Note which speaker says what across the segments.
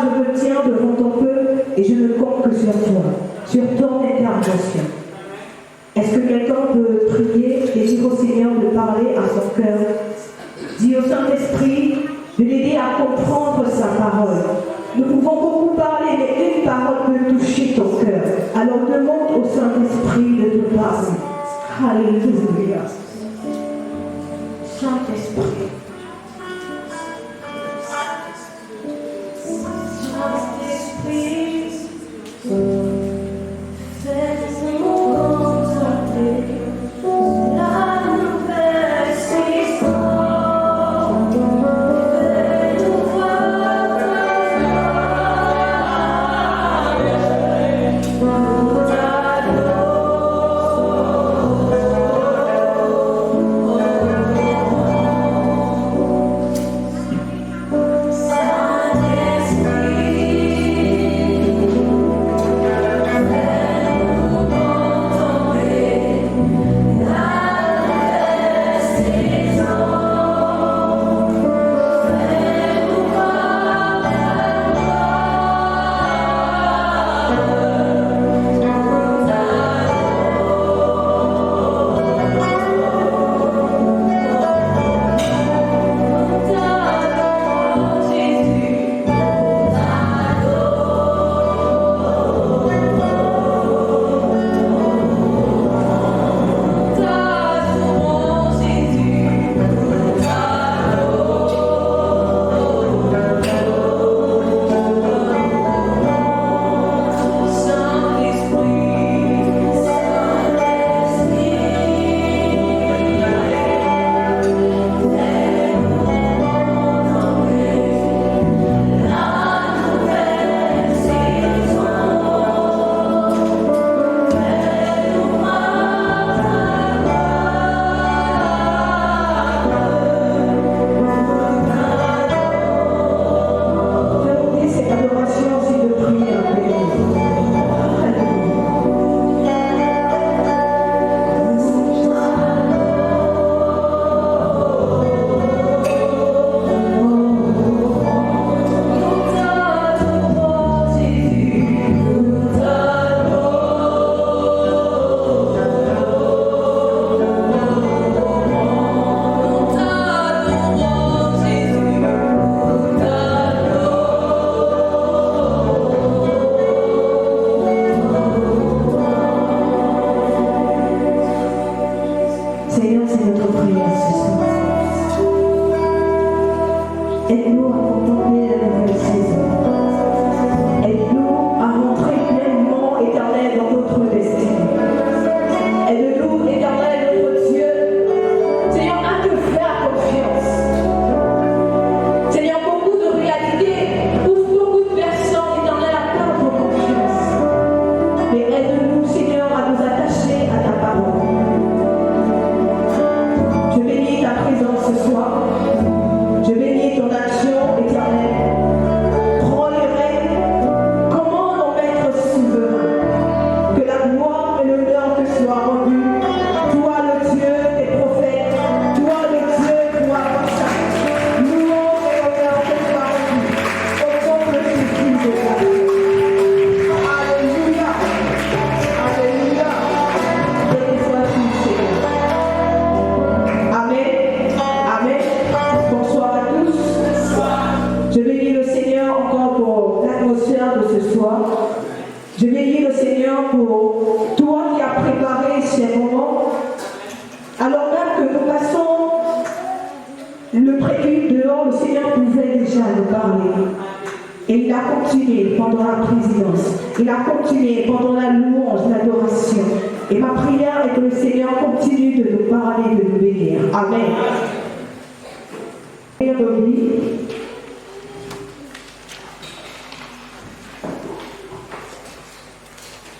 Speaker 1: je me tiens devant ton peuple et je ne compte que sur toi, sur ton intervention. Est-ce que quelqu'un peut prier et dire au Seigneur de parler à son cœur? Dis au Saint-Esprit de l'aider à comprendre sa parole. Nous pouvons beaucoup parler, mais une parole peut toucher ton cœur. Alors demande au Saint-Esprit de te parler. Alléluia. Saint-Esprit.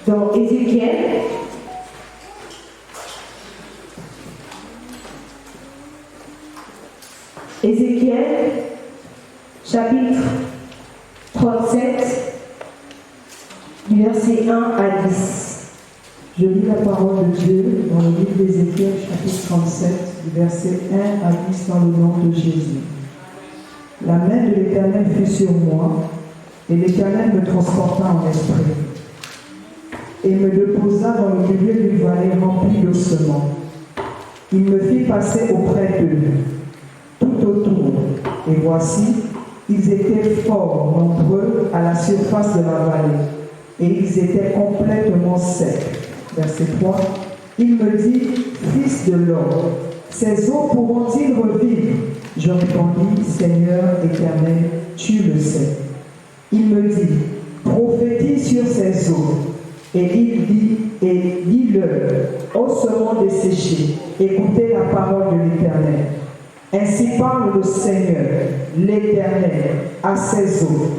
Speaker 1: Dans Ézéchiel, chapitre 37, du verset 1 à 10.
Speaker 2: Je lis la parole de Dieu dans le livre d'Ézéchiel, chapitre 37, du verset 1 à 10, dans le nom de Jésus. La main de l'Éternel fut sur moi, Et l'Éternel me transporta en esprit et me déposa dans le milieu d'une vallée remplie d'ossements. Il me fit passer auprès d'eux, tout autour, et voici, ils étaient fort nombreux à la surface de la vallée, et ils étaient complètement secs. Verset 3. Il me dit, Fils de l'homme, ces eaux pourront-ils revivre? Je répondis, Seigneur éternel, tu le sais. Il me dit, prophétise sur ces eaux. Et il dit, et dis-leur, ossements desséchés, écoutez la parole de l'Éternel. Ainsi parle le Seigneur, l'Éternel, à ces eaux.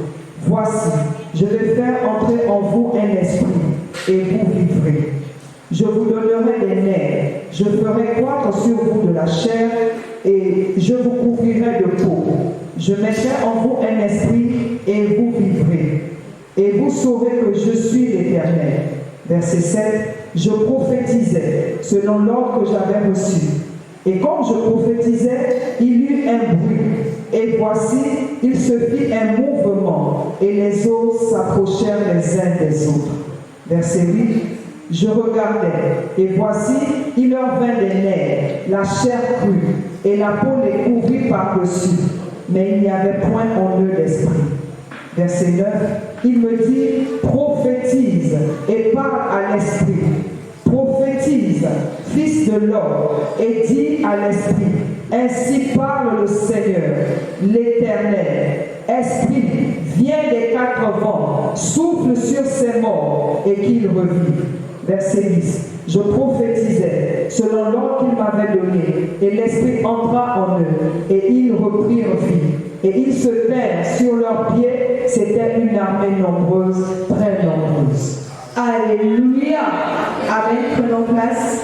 Speaker 2: Voici, je vais faire entrer en vous un esprit, et vous vivrez. Je vous donnerai des nerfs, je ferai croître sur vous de la chair, et je vous couvrirai de peau. Je mettrai en vous un esprit, et vous vivrez. Et vous saurez que je suis l'Éternel. Verset 7. Je prophétisais selon l'ordre que j'avais reçu. Et comme je prophétisais, il y eut un bruit. Et voici, il se fit un mouvement, et les eaux s'approchèrent les uns des autres. Verset 8. Je regardais, et voici, il leur vint des nerfs, la chair crue, et la peau les couvrit par-dessus. Mais il n'y avait point en eux d'esprit. Verset 9, il me dit, prophétise et parle à l'esprit. Prophétise, fils de l'homme, et dis à l'esprit, ainsi parle le Seigneur, l'Éternel. Esprit, viens des quatre vents, souffle sur ces morts, et qu'ils revivent. Verset 10, je prophétisais selon l'ordre qu'il m'avait donné, et l'esprit entra en eux, et ils reprirent vie. Et ils se tinrent sur leurs pieds, c'était une armée nombreuse, très nombreuse.
Speaker 1: Alléluia. Amen. Prenons place.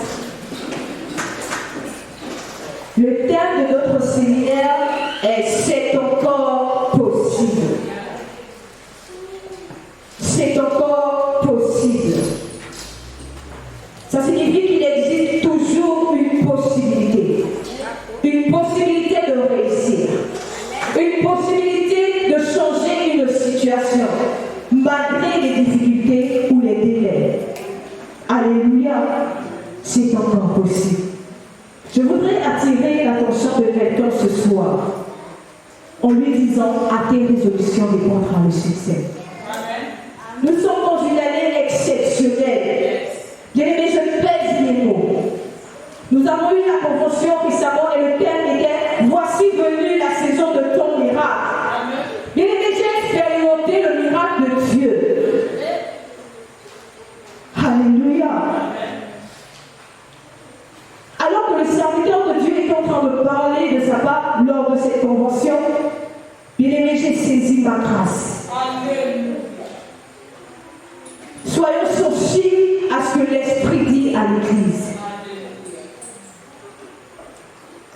Speaker 1: Le thème de notre séminaire est c'est encore possible. C'est encore possible. Ça signifie qu'il existe toujours une possibilité. Une possibilité de réussir. Une possibilité de changer une situation, malgré les difficultés ou les délais. Alléluia, c'est encore possible. Je voudrais attirer l'attention de quelqu'un ce soir, en lui disant à tes résolutions dépendra le succès. Nous sommes dans une année exceptionnelle. Bien-aimés, je pèse mes mots. Nous avons eu la convention récemment et le thème était voici venue la saison de ton miracle. Bien-aimés, j'ai expérimenté le miracle de Dieu. Alléluia. Alors que le serviteur de Dieu est en train de parler de sa part lors de cette convention, bien-aimés, j'ai saisi ma grâce. Soyons sensibles à ce que l'Esprit dit à l'Église.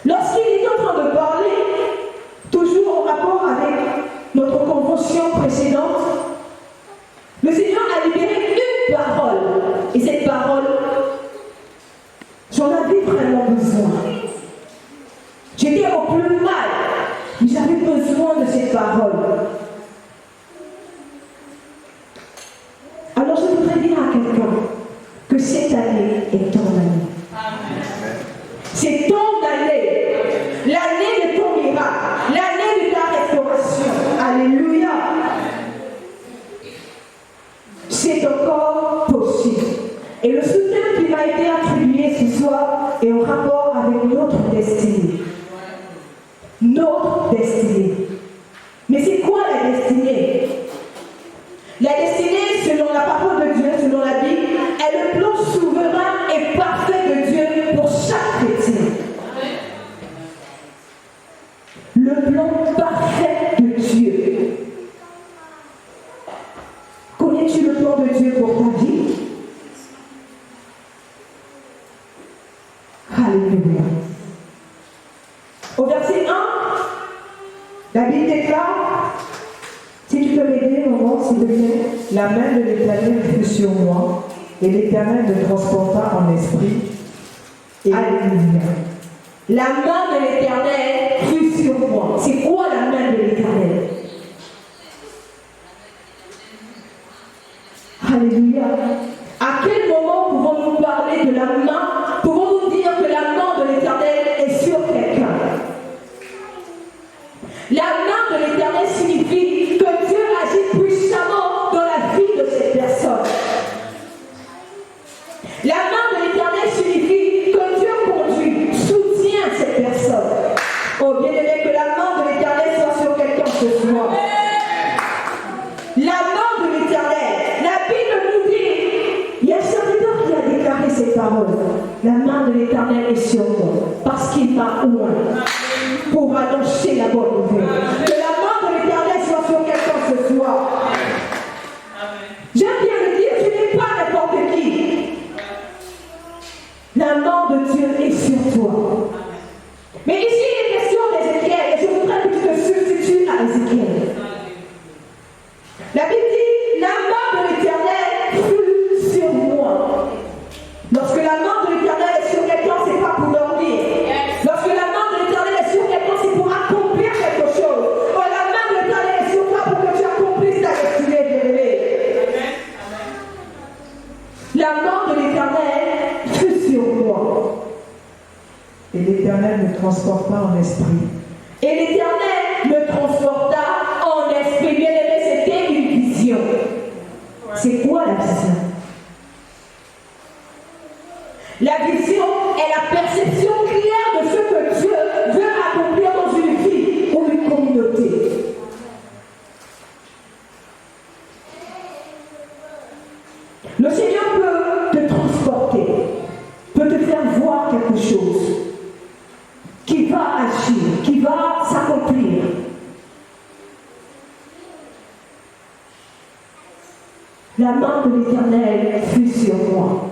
Speaker 1: Lorsqu'il est en train de parler, toujours en rapport avec notre convention précédente, le Seigneur a libéré une parole. Et cette parole, j'en avais vraiment besoin. J'étais au plus mal, mais j'avais besoin de cette parole. Alors je voudrais dire à quelqu'un que cette année est ton année. C'est ton année, l'année de ton miracle, l'année de ta restauration. Alléluia. C'est encore possible. Et le soutien qui m'a été attribué ce soir est en rapport avec notre destinée. Notre destinée. Mais c'est quoi la destinée? La destinée, selon la parole de Dieu, selon la Bible, est le plan souverain et parfait de Dieu pour chaque chrétien. Le plan parfait de Dieu. Connais-tu le plan de Dieu pour ta vie? Alléluia. Au verset 1, la Bible déclare, si tu peux m'aider, maman, s'il te plaît.
Speaker 2: La main de l'Éternel fut sur moi, et l'Éternel me transporta en esprit. Et
Speaker 1: Alléluia. La main de l'Éternel fut sur moi. C'est quoi la main de l'Éternel? Alléluia. À quel moment pouvons-nous parler de la main? Pouvons-nous dire que la main de l'Éternel est sur quelqu'un? La main de l'Éternel signifie que Dieu agit puissamment dans la vie de cette personne. La main de l'Éternel signifie que Dieu conduit, soutient cette personne. Oh bien-aimé, que la main de l'Éternel soit sur quelqu'un ce soir. La main de l'Éternel, la Bible nous dit, il y a un serviteur qui a déclaré ces paroles. La main de l'Éternel est sur moi, parce qu'il m'a oint pour annoncer la bonne nouvelle. Que la main de l'Éternel soit sur quelqu'un ce soir. J'aime bien le dire, tu n'es pas n'importe qui. La main de Dieu est sur toi. Mais ici, il est question d'Ézéchiel, et je voudrais que tu te substitues à Ézéchiel. La Bible dit, la main de l'Éternel fut sur moi. Lorsque la main de l'Éternel est sur quelqu'un, ce n'est pas pour dormir. Lorsque la main de l'Éternel est sur quelqu'un, c'est pour accomplir quelque chose. Oh, la main de l'Éternel est sur toi pour que tu accomplisses ta destinée, bien-aimé. La main de l'Éternel fut sur moi.
Speaker 2: Et l'Éternel me transporta en esprit.
Speaker 1: Et l'Éternel me transporta en esprit. Bien-aimé, c'était une vision. C'est quoi la vision? La vision est la perception claire de ce que Dieu veut accomplir dans une vie ou une communauté. Le Seigneur peut te transporter, peut te faire voir quelque chose qui va agir, qui va s'accomplir. La main de l'Éternel fut sur moi.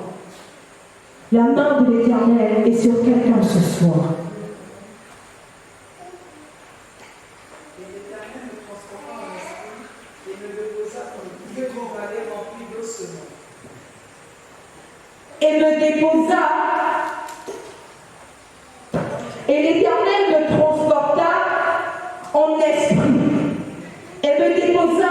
Speaker 1: La main de l'Éternel est sur quelqu'un ce soir.
Speaker 2: Et l'Éternel me transporta en esprit et me déposa dans le vieux grand vallée rempli d'ossements.
Speaker 1: Et me déposa. Et l'Éternel me transporta en esprit. Et me déposa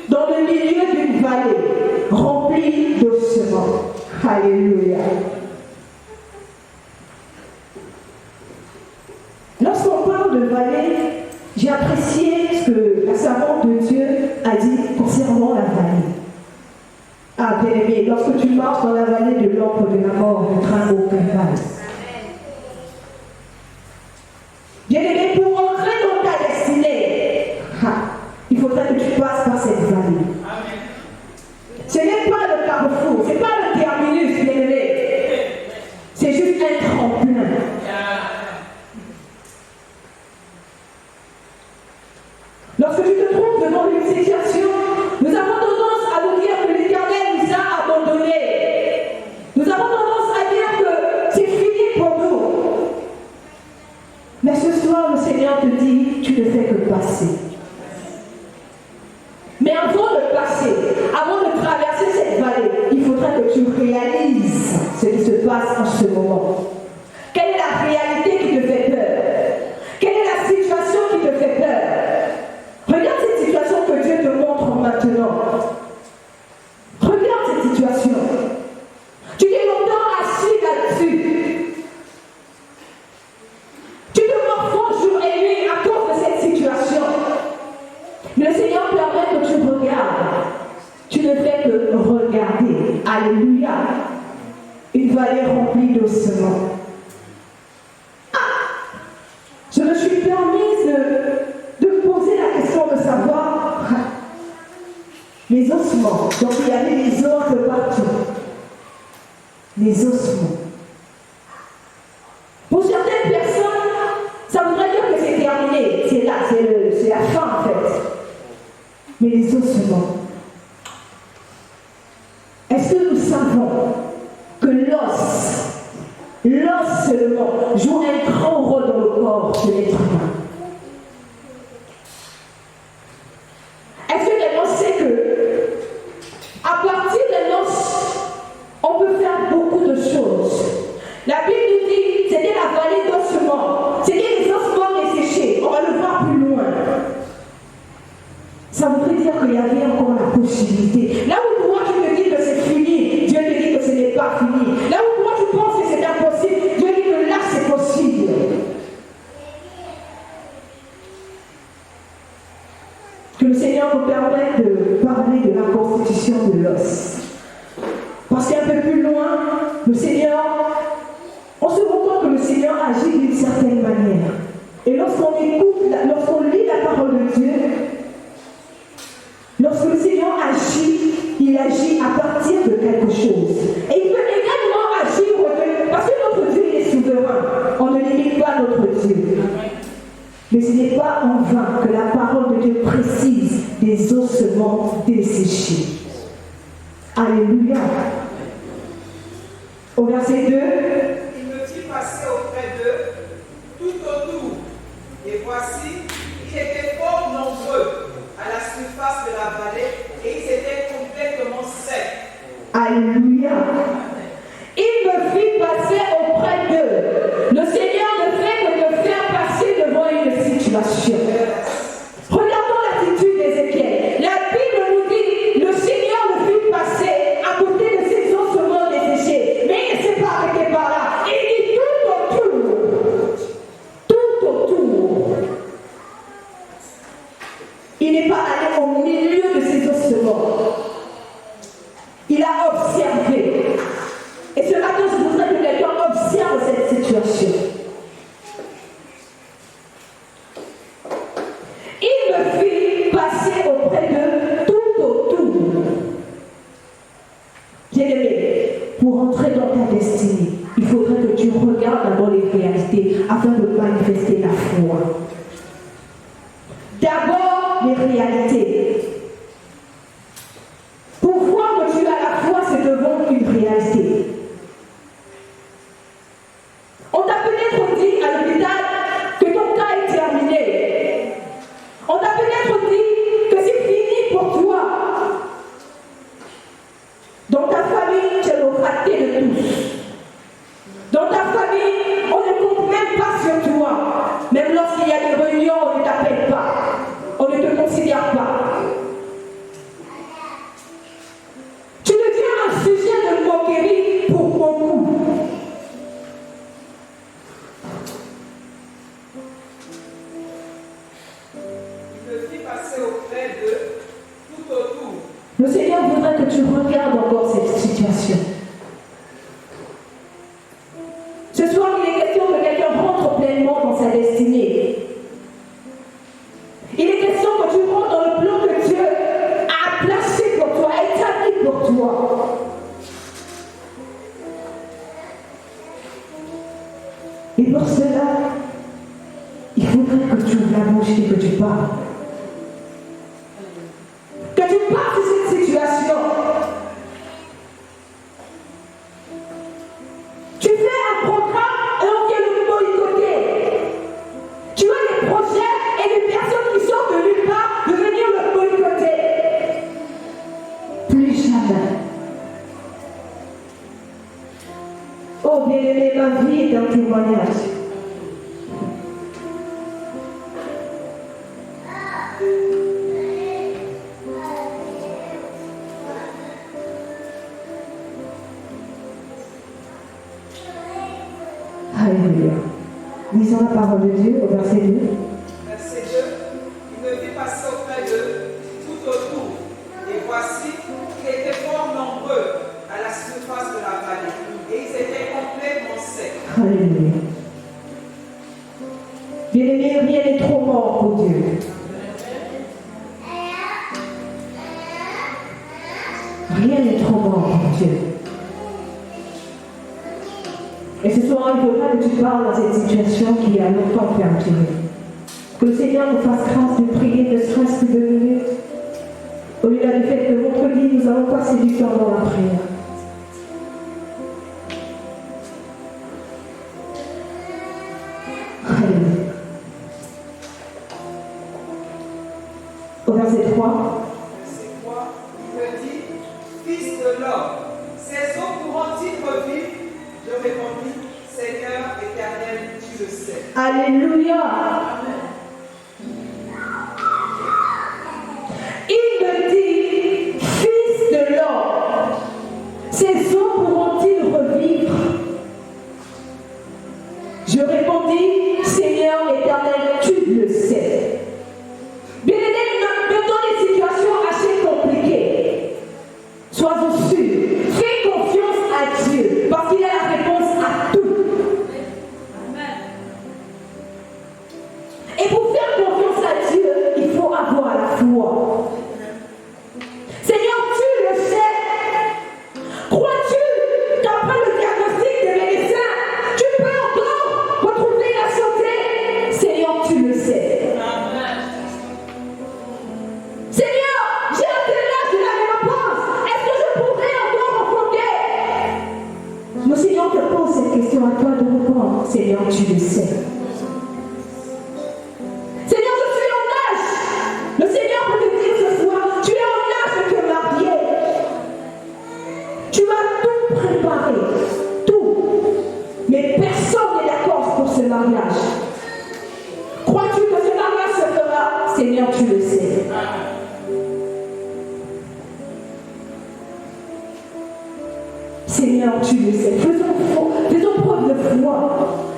Speaker 1: dans le milieu d'une vallée remplie d'ossements. Alléluia. Lorsqu'on parle de vallée, j'ai apprécié ce que la servante de Dieu a dit concernant la vallée. Ah, bien-aimé, lorsque tu marches dans la vallée de l'ombre de la mort, ne crains aucun mal. Bien-aimé, pour entrer dans ta destinée, il faudrait que tu passes par cette vallée. Ce n'est pas le carrefour, ce n'est pas le terminus, bien-aimé. C'est juste un tremplin. Lorsque tu te trouves devant une situation, nous avons tendance à nous dire que l'Éternel nous a abandonnés. Nous avons tendance à dire que c'est fini pour nous. Mais ce soir, le Seigneur te dit, tu ne fais que passer. Mais avant de passer, avant de traverser cette vallée, il faudra que tu réalises ce qui se passe en ce moment. Quelle est la réalité qui te fait peur? Quelle est la situation qui te fait peur? Regarde cette situation que Dieu te montre maintenant. Regarde cette situation. Tu t'es longtemps assis là-dessus. Tu te morfonds jour et nuit à cause de cette situation. Le Seigneur permet que tu regardes. Tu ne fais que regarder. Alléluia. Une vallée remplie d'ossements. Je me suis permise de poser la question de savoir les ossements. Donc il y avait les os un peu partout. Les ossements. Pour certaines personnes, ça voudrait dire que c'est terminé. C'est là, c'est la fin en fait. Mais les ossements. Est-ce que nous savons que l'os seulement joue un grand rôle dans le corps de l'être humain? Est-ce que quelqu'un sait que à partir d'un os, on peut faire beaucoup de choses? La Bible nous dit c'était la vallée d'ossements. C'était les ossements desséchés. On va le voir plus loin. Ça voudrait dire qu'il y avait encore la possibilité. Là où toi train de parler de la constitution de l'os. Parce qu'un peu plus loin, le Seigneur, on se rend compte que le Seigneur agit d'une certaine manière. Et lorsqu'on écoute, lorsqu'on lit la parole de Dieu, lorsque le Seigneur agit, il agit à partir de quelque chose. Et il peut également agir, parce que notre Dieu est souverain. On ne limite pas notre Dieu. Mais ce n'est pas en vain que la parole de Dieu précise des ossements desséchés. Alléluia. Au verset 2.
Speaker 3: Il me fit passer auprès d'eux, tout autour. Et voici, ils étaient fort nombreux à la surface de la vallée et ils étaient complètement secs.
Speaker 1: Alléluia. Il me fit passer auprès d'eux. Le Seigneur ne fait que me faire passer devant une situation. Regardons l'attitude d'Ézéchiel. La Bible nous dit, le Seigneur le fit passer à côté de ses ossements desséchés. Mais il ne s'est pas arrêté par là. Il dit tout autour. Tout autour. Il n'est pas allé au milieu de ses ossements. Il a observé. Et ce matin, je voudrais que quelqu'un observe cette situation. Il me fit passer auprès d'eux tout autour. Bien-aimé, pour entrer dans ta destinée, il faudrait que tu regardes d'abord les réalités afin de manifester la foi. D'abord, les réalités. Pour voir que tu as la foi, c'est devant une réalité. On t'a peut-être dit à l'hôpital que ton cas est terminé. On t'a peut-être dit que c'est fini pour toi. Dans ta famille, tu es le raté de tous. Dans ta famille, on ne compte même pas sur toi. Même lorsqu'il y a des réunions, on ne t'appelle pas. On ne te considère pas. Tu deviens un sujet de moquerie pour beaucoup.
Speaker 3: Il me fit passer auprès d'eux, tout autour.
Speaker 1: Le Seigneur voudrait que tu regardes encore cette situation. Ce soir, il est question que quelqu'un rentre pleinement dans sa destinée. Il est question que tu rentres dans le plan que Dieu a placé pour toi, établi pour toi. Et pour cela, il faudrait que tu ouvres la bouche et que tu parles. Que tu parles de cette situation. Tu fais un programme et on vient nous boycotter. Tu as des projets et des personnes qui sortent de nulle part de venir le boycotter. Plus jamais. Oh bien-aimé, ma vie est un témoignage. Alléluia. Lisons la parole de Dieu au verset 2.
Speaker 3: Verset 2. Il me fit passer auprès d'eux, tout autour. Et voici, ils étaient fort nombreux à la surface de la vallée. Et ils étaient complètement secs.
Speaker 1: Alléluia. Bien-aimé, rien n'est trop mort pour Dieu. Rien n'est trop mort pour Dieu. Et ce soir, il faudra que tu parles dans cette situation qui a longtemps perduré. Que le Seigneur nous fasse grâce de prier ne serait-ce que 2 minutes. Au-delà du fait que vendredi, nous allons passer du temps dans la prière. Alléluia. Au verset 3.
Speaker 3: Verset 3. Il me dit, Fils de l'homme, ces eaux pourront-ils revivre? Je répondis, Seigneur éternel, tu le sais.
Speaker 1: Alléluia. Il me dit, Fils de l'homme, ces eaux pourront-ils revivre? Je répondis, Seigneur éternel, tu le sais. Bien aimé, dans les situations, à Seigneur, tu le sais. Seigneur, je suis en âge. Le Seigneur peut te dire ce soir, tu es en âge de te marier. Tu as tout préparé, tout. Mais personne n'est d'accord pour ce mariage. Crois-tu que ce mariage se fera? Seigneur, tu le sais. Seigneur, tu le sais. Faisons preuve de foi.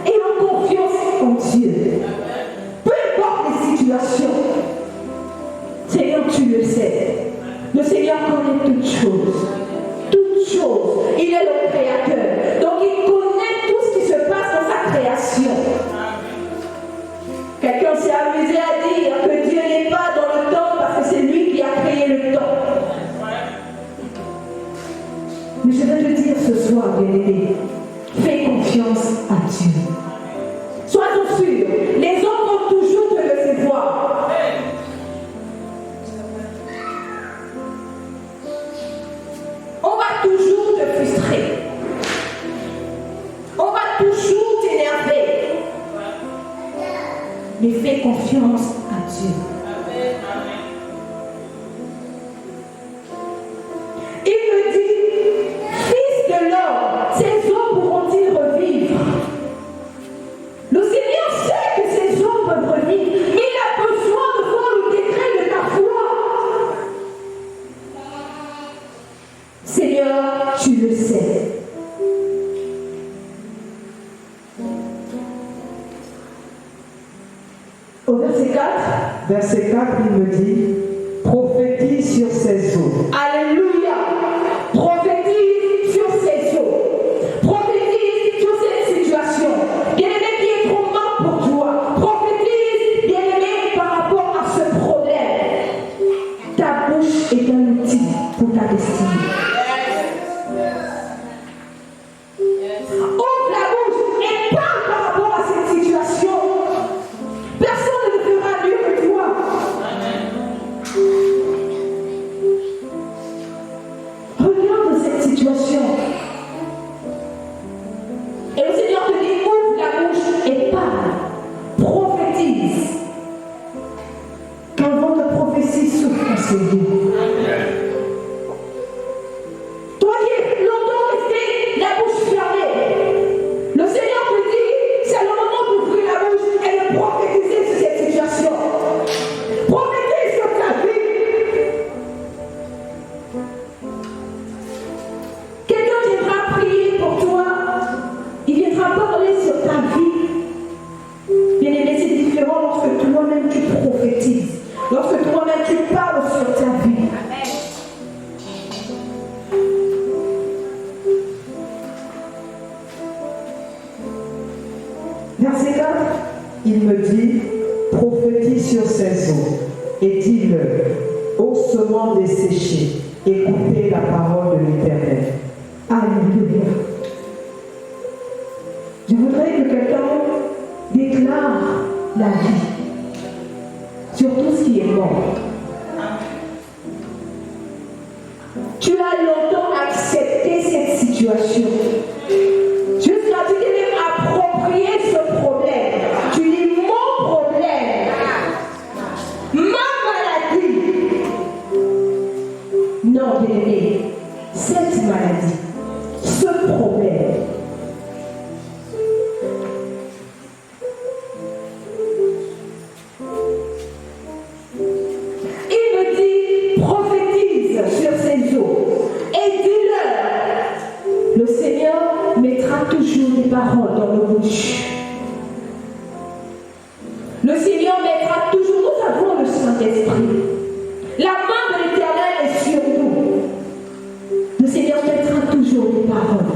Speaker 1: Ayons confiance en Dieu. Peu importe les situations. Seigneur, tu le sais. Le Seigneur connaît toutes choses. Toutes choses. Il est le Créateur. Donc il connaît tout ce qui se passe dans sa création. Quelqu'un s'est amusé à dire que Dieu n'est pas dans le temps parce que c'est lui qui a créé le temps. Mais je vais te dire ce soir, bien-aimé, fais confiance à Dieu. Sois-en sûr, les hommes vont toujours te décevoir. On va toujours te frustrer. On va toujours t'énerver. Mais fais confiance à Dieu. Il me dit, fils de l'homme, ces eaux pourront-ils revivre? Le Seigneur sait que ces eaux peuvent revivre, mais il a besoin de voir le décret de ta foi. Seigneur, tu le sais. Au verset 4.
Speaker 2: Verset 4, il me dit, prophétise sur ces eaux.
Speaker 1: Alléluia. Prophétise sur ces eaux. Prophétise sur cette situation. Bien-aimé qui est trop mal pour toi. Prophétise, bien-aimé, par rapport à ce problème. Ta bouche est un outil pour ta destinée. Ouvre la bouche et parle par rapport à cette situation. Personne ne le fera mieux que toi. Regarde cette situation. Et le Seigneur te dit, ouvre la bouche et parle. Prophétise. Qu'un vent de prophétie souffle en ces lieux. Toi qui es longtemps resté la bouche fermée, le Seigneur te dit, c'est le moment d'ouvrir la bouche et de prophétiser sur cette situation. Prophétise sur ta vie. Quelqu'un viendra prier pour toi. Il viendra parler sur ta vie. Bien-aimé, c'est différent lorsque toi-même tu prophétises. Lorsque toi-même tu parles sur ta vie.
Speaker 2: Verset 4, il me dit, prophétise sur ces eaux et dis-le, ô semences desséchées, écoutez la parole de l'Éternel.
Speaker 1: Alléluia. Je voudrais que quelqu'un déclare la vie sur tout ce qui est mort. Tu as longtemps accepté cette situation. Jusqu'à ce que tu t'es même approprié ce problème. Tu dis mon problème, ma maladie. Non, bien-aimé, cette maladie, ce problème. Il me dit, prophétise sur ces eaux et dis-leur, le Seigneur mettra toujours des paroles dans nos bouches. Le Seigneur mettra toujours, nous avons le Saint-Esprit. La main de l'Éternel est sur nous. Le Seigneur mettra toujours des paroles.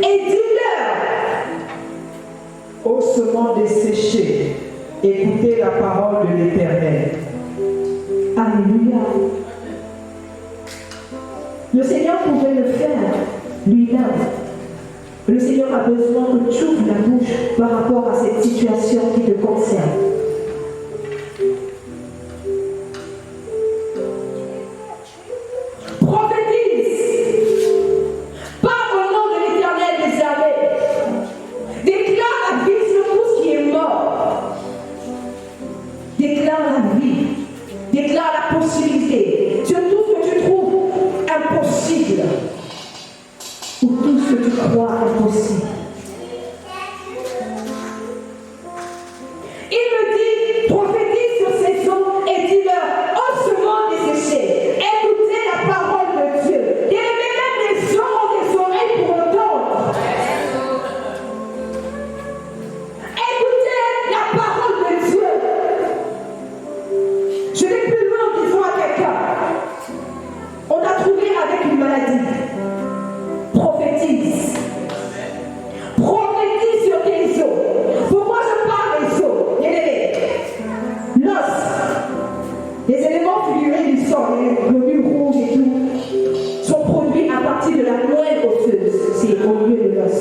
Speaker 1: Et dis-leur,
Speaker 2: Ô semences desséchées, écoutez la parole de l'Éternel.
Speaker 1: alléluia. Le Seigneur pouvait le faire lui-même. Le Seigneur a besoin que tu ouvres la bouche par rapport à cette situation qui te concerne. Prophétise. vie. Déclare la possibilité sur tout ce que tu trouves impossible ou tout ce que tu crois impossible. Il me dit, prophétise sur ces eaux et dis-leur, ossements desséchés, écoutez la parole de Dieu. Et même les gens ont des oreilles pour entendre. Écoutez la parole de Dieu. Je vais plus loin en disant à quelqu'un, on t'a trouvé avec une maladie. Prophétise. Prophétise sur tes os. Pourquoi je parle des os? Bien-aimés, l'os, les éléments figurés du sang, les globules rouges et tout, sont produits à partir de la moelle osseuse. C'est au lieu de l'os.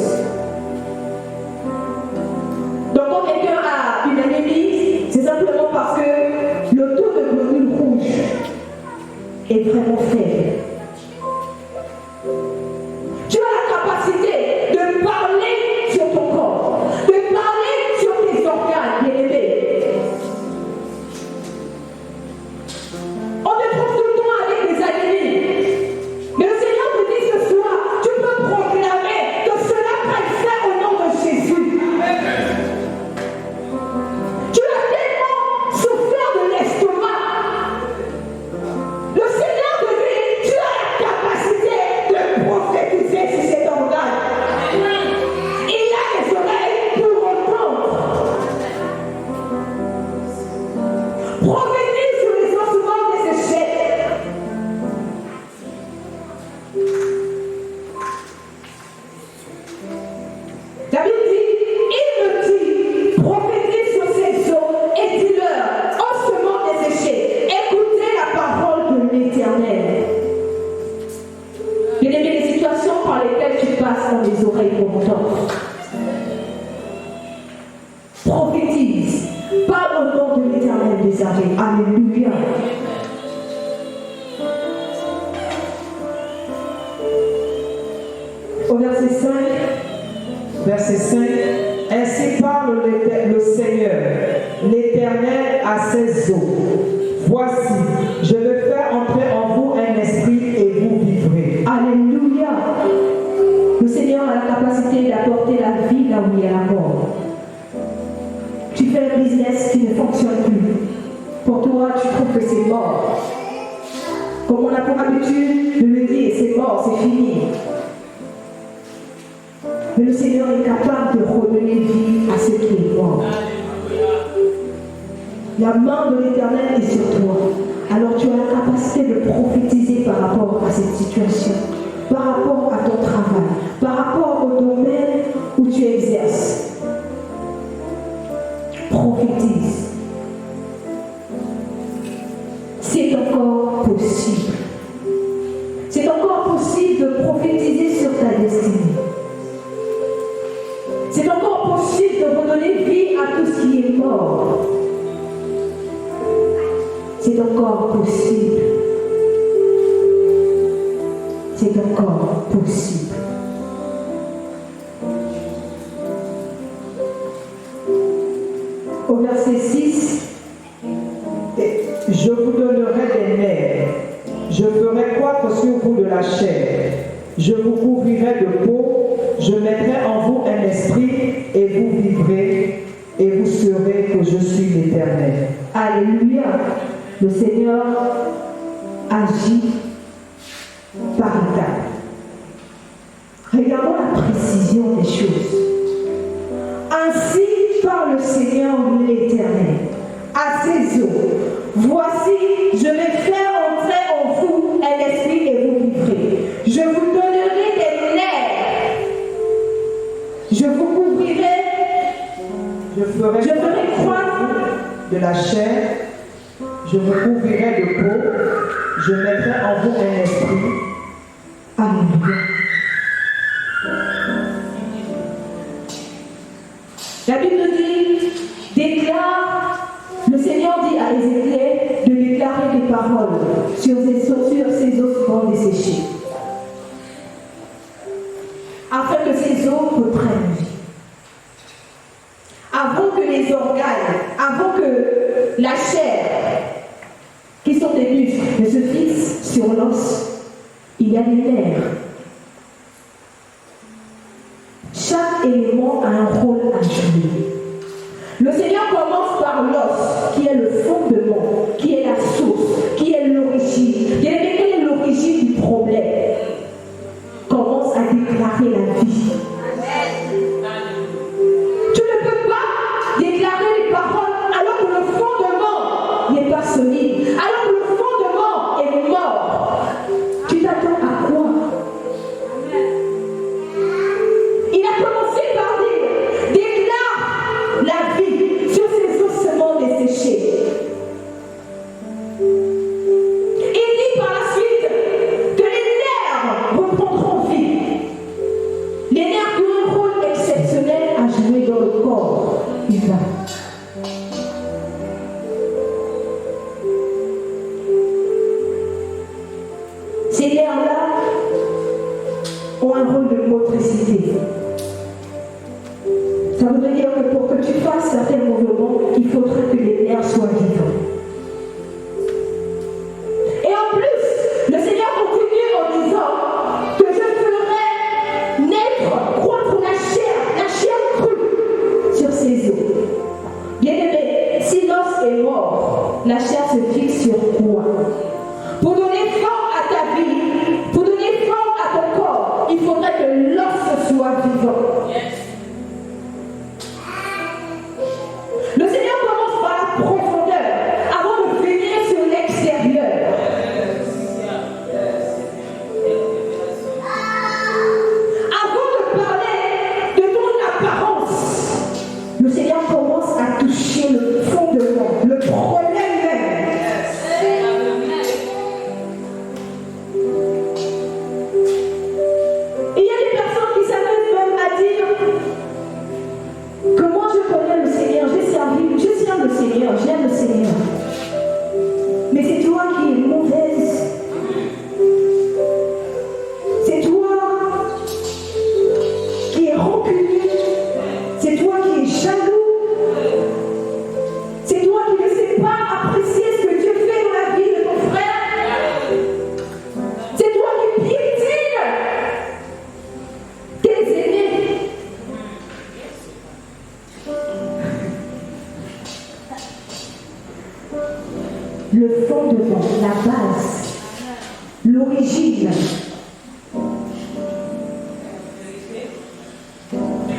Speaker 1: Donc quand quelqu'un a une anémie, c'est simplement parce que le taux de globules rouges est vraiment faible. Tu as la capacité de parler sur ton corps, de parler sur tes organes, bien-aimés. On te trouve tout le temps avec des anémies. Mais le Seigneur te dit ce soir, tu peux proclamer que cela prenne fin au nom de Jésus. Tu as tellement souffert de l'estomac. Le Seigneur te dit, tu as la capacité de prophétiser sur cet organe. Il a des oreilles pour entendre. Prophétise sur les ossements desséchés. La Bible dit, il me dit, prophétise sur ces eaux et dis-leur, ossements desséchés, écoutez la parole de l'Éternel. Bien-aimés, les situations par lesquelles tu passes dans les oreilles pour entendre. Prophétise, parle au nom de l'Éternel des armées. Alléluia. Au verset 5,
Speaker 2: Verset 5. Ainsi parle le Seigneur, l'Éternel à ses eaux. Voici, je vais faire entrer en vous un esprit et vous vivrez.
Speaker 1: alléluia. Le Seigneur a la capacité d'apporter la vie là où il y a la mort. Tu fais un business qui ne fonctionne plus. Pour toi, tu trouves que c'est mort. Comme on a pour habitude de le dire, c'est mort, c'est fini. Mais le Seigneur est capable de redonner vie à ce qui est mort. La main de l'Éternel est sur toi. Alors tu as la capacité de prophétiser par rapport à cette situation, par rapport à ton travail, par rapport au domaine où tu exerces. Prophétise. C'est encore possible. C'est encore possible de prophétiser sur ta destinée. C'est encore possible de redonner vie à tout ce qui est mort. C'est encore possible. C'est encore possible. Au verset 6,
Speaker 2: Je vous donnerai des nerfs. Je ferai croître sur vous de la chair. Je vous couvrirai de peau. Je mettrai en vous un esprit et vous vivrez et vous saurez que je suis l'Éternel.
Speaker 1: alléluia, le Seigneur agit par étapes. Regardons la précision des choses. Ainsi parle le Seigneur l'Éternel à ses eaux. Voici, je vais faire entrer en vous un esprit et vous vivrez. Je vous donnerai des nerfs. Je vous couvrirai.
Speaker 2: Je ferai
Speaker 1: croître
Speaker 2: de la chair. Je vous couvrirai de peau. Je mettrai en vous un esprit.
Speaker 1: Alléluia. La Bible dit, déclare, le Seigneur dit à Ézéchiel de déclarer des paroles sur ses ossements desséchés, afin que ces os reprennent vie. Avant que les organes, avant que la chair l'os, il y a les nerfs. Chaque élément a un rôle à jouer. Le Seigneur commence par l'os, qui est le fondement, qui est la source, qui est l'origine. Quelle est l'origine du problème? Commence à déclarer la vie. Tu ne peux pas déclarer les paroles alors que le fondement n'est pas solide, alors que le fondement est mort. Tu t'attends à quoi? Il a commencé par dire, déclare la vie sur ces ossements desséchés. Il dit par la suite que les nerfs reprendront vie. Les nerfs ont un rôle exceptionnel à jouer dans le corps humain. Ces nerfs-là ont un rôle de motricité. Ça voudrait dire que pour que tu fasses certains mouvements, il faudrait que les nerfs soient vivants. Et en plus, le Seigneur continue en disant que je ferai naître, croître la chair crue sur ses os. Bien aimé, si l'os est mort, la chair se fixe sur quoi? Pour donner forme à ta vie, pour donner forme à ton corps, il faudrait que l'os soit vivant. Le Seigneur commence par la profondeur avant de venir sur l'extérieur. Avant de parler de ton apparence, le Seigneur commence à toucher le fondement, le problème même. Il y a des personnes qui s'amusent même à dire que moi je connais le Seigneur, je sers le Seigneur, j'aime le Seigneur. Mais c'est toi qui es mauvaise. C'est toi qui es rancunier. C'est toi qui es jaloux. C'est toi qui ne sais pas apprécier ce que Dieu fait dans la vie de ton frère. C'est toi qui piétines tes aînés. Le fondement, la base, l'origine.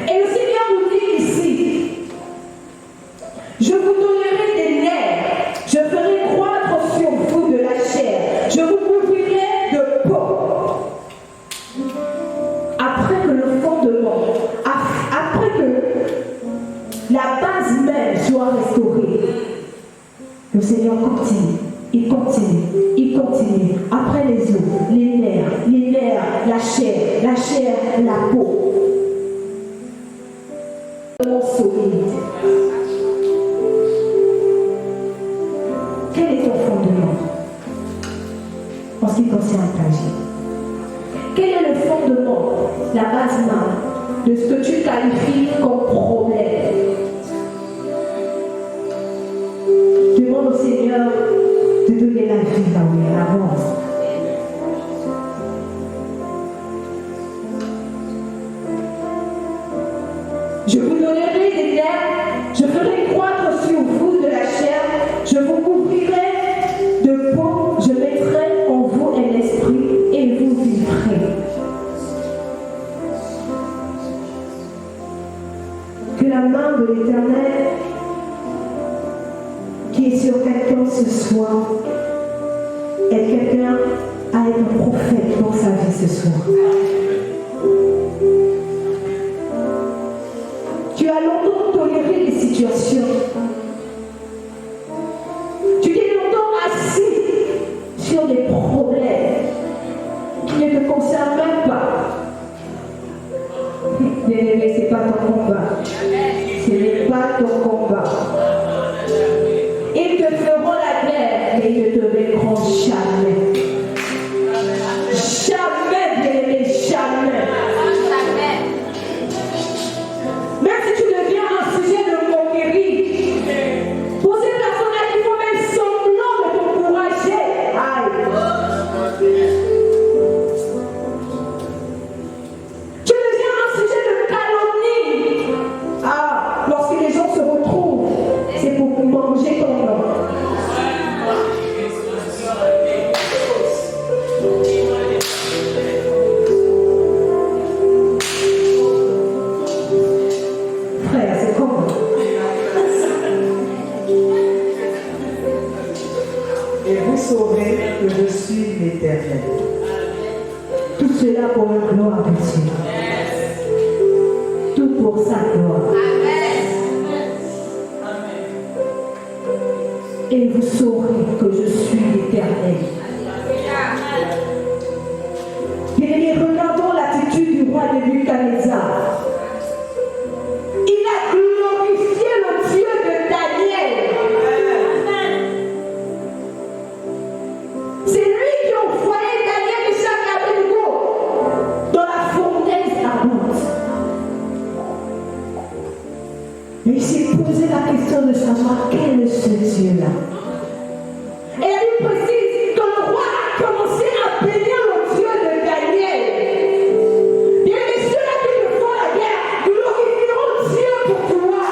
Speaker 1: Et le Seigneur nous dit ici, je vous donnerai des nerfs, je ferai croître sur vous de la chair, je vous couvrirai de peau. Après que le fondement, après que la base même soit restaurée, le Seigneur continue, il continue, il continue. Après les os, les nerfs, la chair, la peau. Solide. Quel est ton fondement en ce qui concerne ta vie? Quel est le fondement, la base même de ce que tu qualifies comme problème? Demande au Seigneur de donner la vie là où il avance. Je vous donnerai des nerfs, je ferai croître sur vous de la chair, je vous couvrirai de peau, je mettrai en vous un esprit et vous vivrez. Que la main de l'Éternel qui est sur quelqu'un ce soir est quelqu'un à être prophète dans sa vie ce soir. Tu as longtemps toléré les situations. Tu t'es longtemps assis sur des problèmes qui ne te concernent même pas. Bien-aimé, ce n'est pas ton combat. Ce n'est pas ton combat. Ils te feront la guerre, mais ils ne te vaincront jamais. Jamais, bien-aimé, jamais. Même si tu deviens un sujet de moquerie, pour ces personnes-là qui font même semblant de t'encourager, aïe.
Speaker 2: Et vous saurez que je suis l'Éternel.
Speaker 1: Tout cela pour la gloire de Dieu. Tout pour sa gloire. Et vous saurez que je suis l'Éternel. Bien-aimés, regardons l'attitude du roi Nebuchadnezzar. Il a glorifié le Dieu de Daniel. C'est lui qui a envoyé Daniel, Meshach et Abednego dans la fournaise ardente. Mais il s'est posé la question de savoir quel est ce Dieu-là. Et la Bible précise que le roi a commencé à bénir le Dieu de Daniel. Bien, mais ceux-là qui te font la guerre glorifieront Dieu pour toi.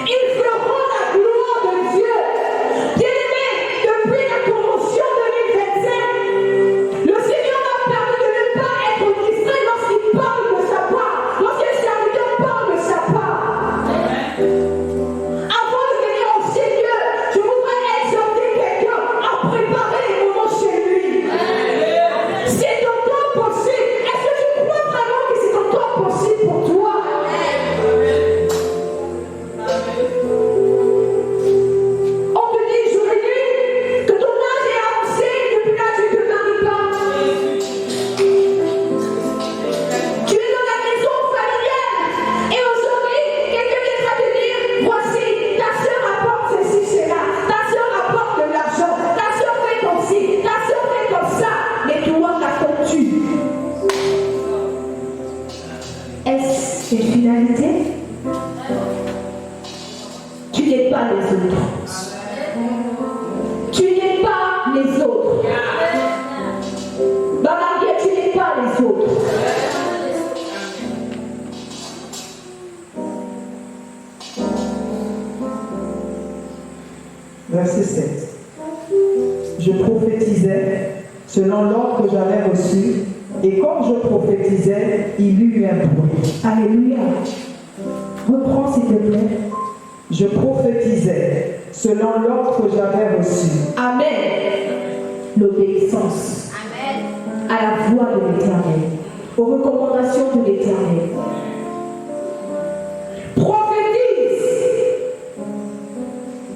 Speaker 1: Ils feront la gloire de Dieu. Bien-aimés, depuis la convention 2025, le Seigneur m'a permis de ne pas être distrait lorsqu'il parle de sa part, lorsqu'un serviteur parle de sa part. Avant de venir au Seigneur, je voudrais exhorter quelqu'un à préparer les moments chez lui. C'est encore possible. Est-ce que tu crois vraiment que c'est encore possible pour toi? On te dit jour et nuit que ton âge est avancé, depuis là tu ne te maries pas. Tu es dans la maison familiale et aujourd'hui quelqu'un viendra te dire voici, ta soeur apporte ceci, cela, ta soeur apporte de l'argent, ta soeur fait comme ci, ta soeur fait comme ça, mais toi qu'attends-tu? Est-ce une finalité? Tu n'es pas les autres. Tu n'es pas les autres. Marie, tu n'es pas les autres.
Speaker 2: Verset 7. Je prophétisais selon l'ordre que j'avais reçu, et comme je prophétisais, il y eut un bruit.
Speaker 1: Alléluia. Reprends s'il te plaît.
Speaker 2: Je prophétisais selon l'ordre que j'avais reçu.
Speaker 1: Amen. L'obéissance à la voix de l'Éternel, aux recommandations de l'Éternel. Prophétise.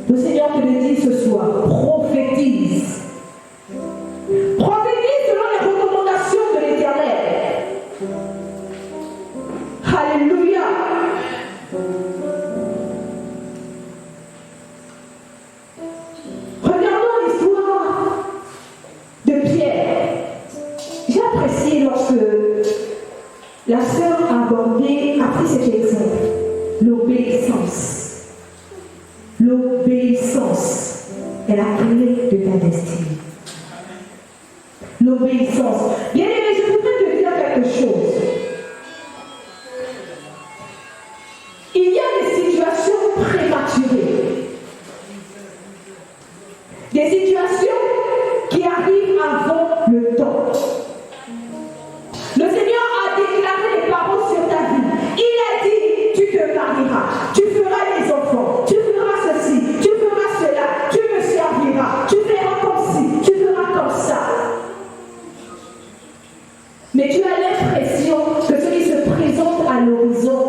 Speaker 1: Le Seigneur te le dit ce soir. Prophétise. Prophétise selon les recommandations de l'Éternel. Alléluia. Regardons l'histoire de Pierre. J'ai apprécié lorsque la sœur a pris cet exemple. L'obéissance. L'obéissance est la clé de ta destinée. L'obéissance. Bien aimé, je voudrais te dire quelque chose. Il y a des situations prématurées. Des situations qui arrivent avant le temps. Le Seigneur a déclaré des paroles sur ta vie. Il a dit, tu te marieras, tu feras des enfants, tu feras ceci, tu feras cela, tu me serviras, tu feras comme ci, tu feras comme ça. Mais tu as l'impression que ce qui se présente à l'horizon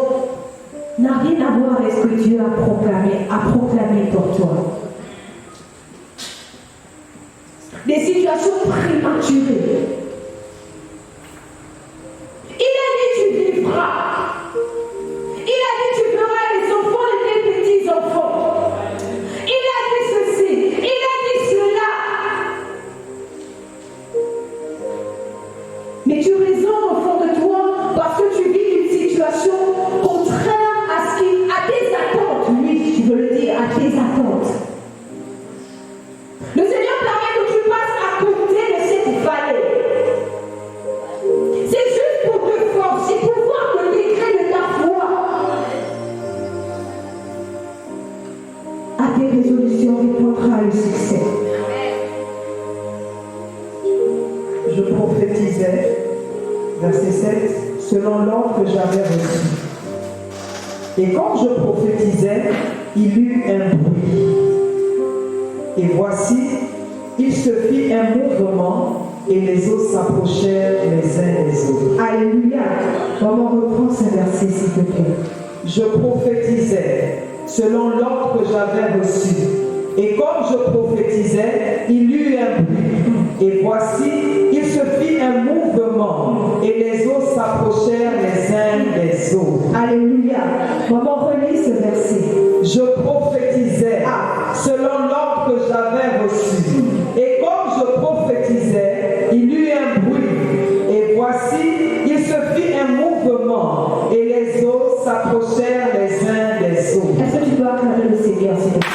Speaker 1: n'a rien à voir avec ce que Dieu a proclamé pour toi. Des situations prématurées. Il a dit tu vivras. Il a dit tu feras des enfants et des petits-enfants. Il a dit ceci. Il a dit cela. Mais tu résonnes au fond de toi parce que tu vis une situation contraire à tes attentes. Oui, je veux le dire, à tes attentes. Le Seigneur permet que tu passes à côté de cette vallée. C'est juste pour te forcer, pour voir le degré de ta foi. À tes résolutions répondra le succès.
Speaker 2: Je prophétisais, verset 7, selon l'ordre que j'avais reçu. Et quand je prophétisais, il eut un bruit. Et voici, il se fit un mouvement et les eaux s'approchèrent les uns des autres.
Speaker 1: Alléluia. Maman, reprends ce verset, s'il te plaît.
Speaker 2: Je prophétisais selon l'ordre que j'avais reçu. Et comme je prophétisais, il eut un bruit. Et voici, il se fit un mouvement et les eaux s'approchèrent les uns des autres.
Speaker 1: Alléluia. Maman, relis ce verset.
Speaker 2: Je prophétisais selon l'ordre que j'avais reçu. Et comme je prophétisais, il eut un bruit. Et voici, il se fit un mouvement et les eaux s'approchèrent les uns des autres.
Speaker 1: Est-ce que tu dois acclamer le Seigneur, s'il te plaît?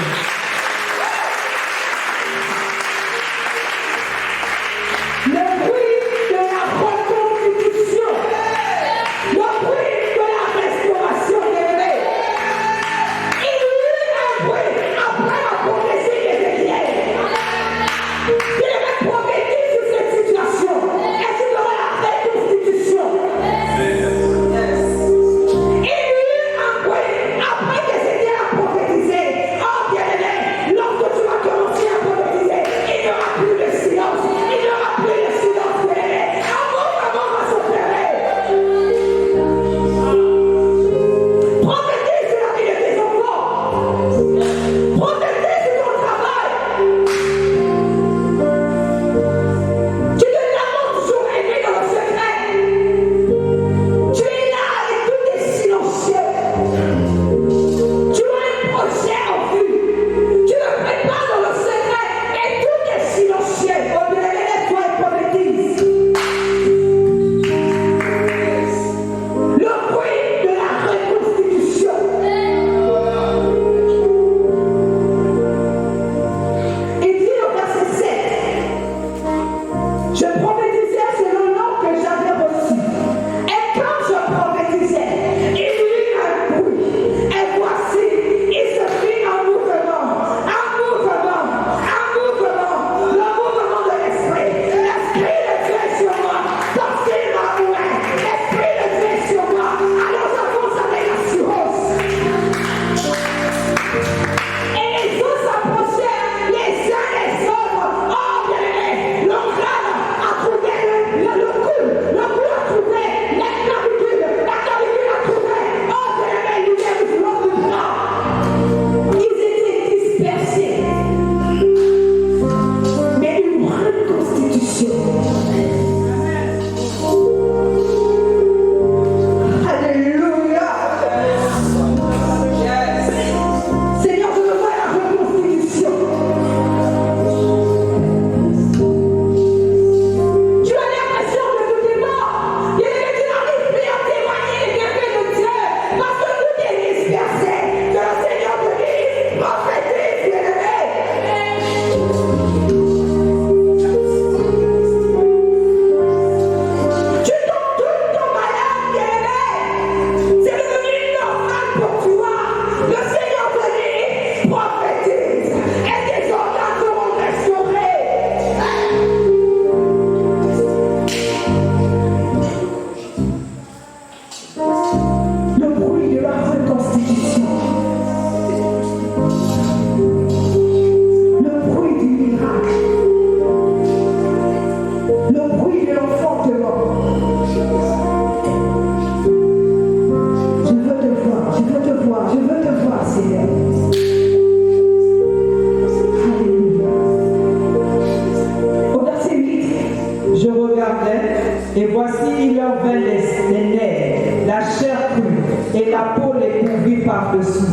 Speaker 2: Et voici, il leur vint les nerfs, la chair crue, et la peau les couvrit par-dessous.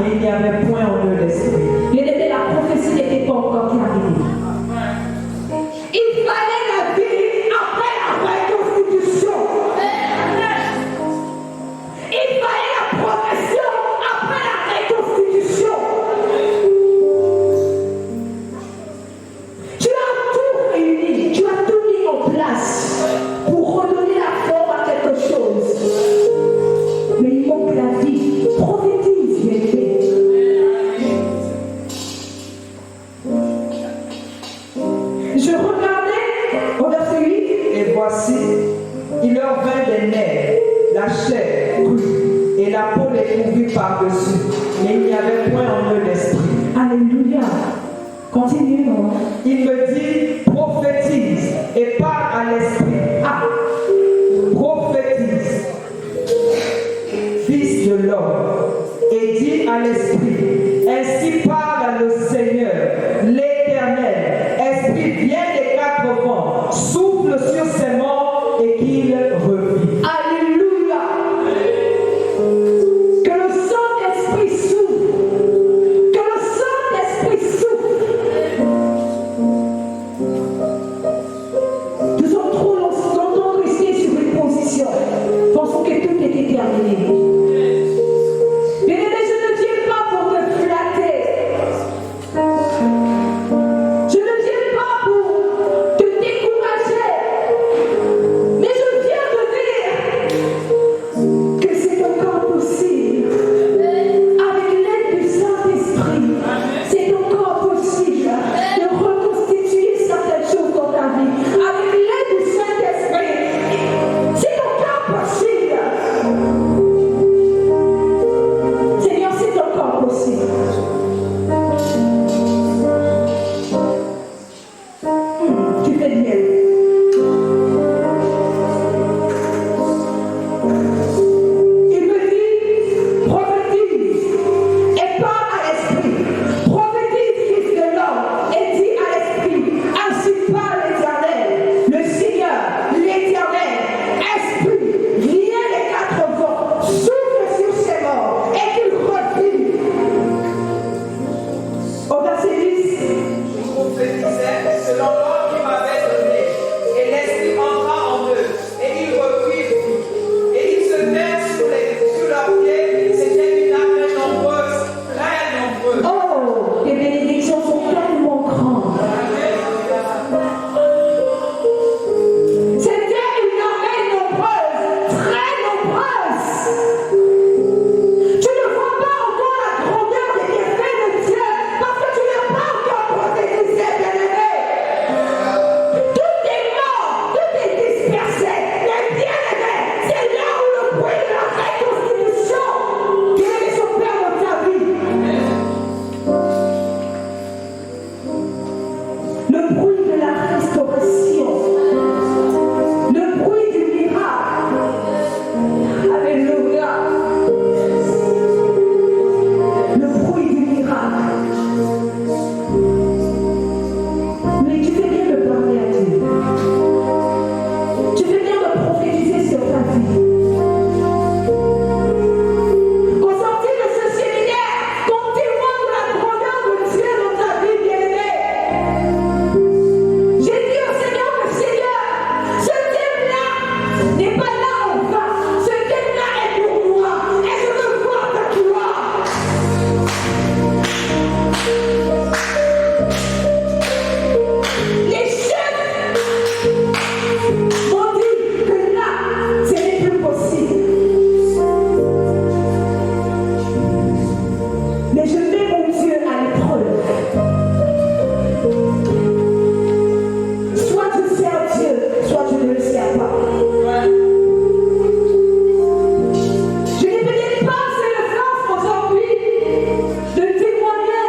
Speaker 2: Et il n'y avait point en eux l'esprit.
Speaker 1: Bien-aimé, la prophétie n'était pas encore terminée. Il fallait la vie après la reconstitution. Il fallait la progression après la reconstitution. Tu as tout réuni, tu as tout mis en place pour redonner la forme à quelque chose. Mais il manque la vie. Prophétise, bien-aimé. Je regardais au verset 8.
Speaker 2: Et voici, il leur vint les nerfs, la chair crue, et la peau les dépourvus par-dessus, mais il n'y avait point en eux l'esprit.
Speaker 1: Alléluia. Continuons.
Speaker 2: Il me dit, prophétise et parle à l'esprit. Ah, prophétise, fils de l'homme, et dis à l'esprit, ainsi parle le Seigneur, l'Éternel, esprit vient des quatre vents, souffle sur ses morts et qu'il revit.
Speaker 1: Alléluia. Que le Saint-Esprit souffle. Que le Saint-Esprit souffle. Nous sommes trop longtemps restés sur une position. Pensons que tout était terminé. Bien-aimé, je ne viens pas pour te flatter. Je ne viens pas pour te décourager. Mais je viens te dire que c'est encore possible. Avec l'aide du Saint-Esprit, c'est encore possible de reconstituer certaines choses dans ta vie. Avec l'aide du Saint-Esprit, c'est encore possible. Seigneur, c'est encore possible. Tu fais bien. Il me dit, prophétise et parle à l'esprit. Prophétise, fils de l'homme, et dis à l'esprit, ainsi parle l'Éternel, le Seigneur, l'Éternel, esprit, viens les quatre vents, souffle sur ses morts, et qu'il revit. Au verset 10,
Speaker 3: Je prophétisais selon l'ordre qu'il m'avait donné, et l'esprit entra en eux, et ils reprirent vie. Et ils se mirent sur leurs pieds, c'était une armée nombreuse, très nombreuse.
Speaker 1: oh, les bénédictions sont tellement grandes. C'était une armée nombreuse, très nombreuse. Tu ne vois pas encore la grandeur des bienfaits de Dieu parce que tu n'as pas encore prophétisé, bien-aimé. Tout est mort, tout est dispersé. Mais bien-aimé, c'est là où le bruit de la reconstitution bien-aimé s'opère dans ta vie. Le bruit de la restauration, le bruit du miracle. Alléluia. Le bruit du miracle. Mais tu fais bien de parler à Dieu. Tu fais bien de prophétiser sur ta vie. Au sortir de ce séminaire, qu'on témoigne de la grandeur de Dieu dans ta vie, bien-aimé. J'ai dit au Seigneur que Seigneur, ce thème-là n'est pas là en vain. Ce thème-là est pour moi. Et je veux voir ta gloire. Les chefs m'ont dit que là, ce n'est plus possible. Mais je mets mon Dieu à l'épreuve. Soit tu sers Dieu, soit tu ne le sers pas. Je n'ai peut-être pas assez de force aujourd'hui de témoigner.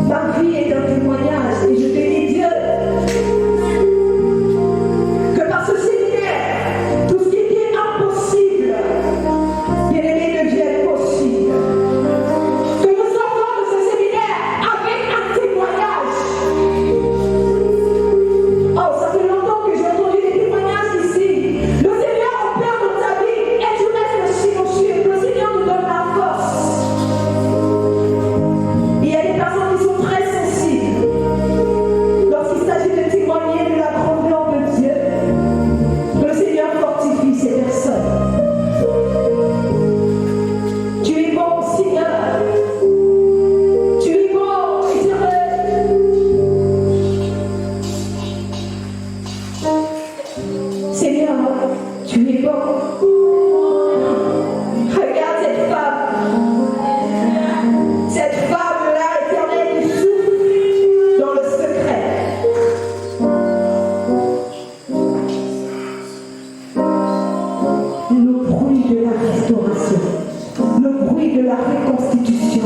Speaker 1: Ma vie est un témoignage et je bénis Dieu que par ce séminaire, tout ce qui était impossible, bien-aimé, devienne possible. Que nous sortons de ce séminaire avec un témoignage. Oh, ça fait longtemps que j'ai entendu des témoignages ici. Le Seigneur opère dans ta vie et tu restes silencieux. Le Seigneur nous donne la force. Il y a des personnes qui sont très sensibles. Lorsqu'il s'agit de témoigner de la grandeur de Dieu, le Seigneur fortifie ces personnes. Tu es bon, Seigneur. Tu es bon, Éternel. Seigneur, tu es bon. Regarde cette femme. Cette femme-là, Éternel, qui souffre dans le secret. le bruit de la restauration, le bruit de la reconstitution,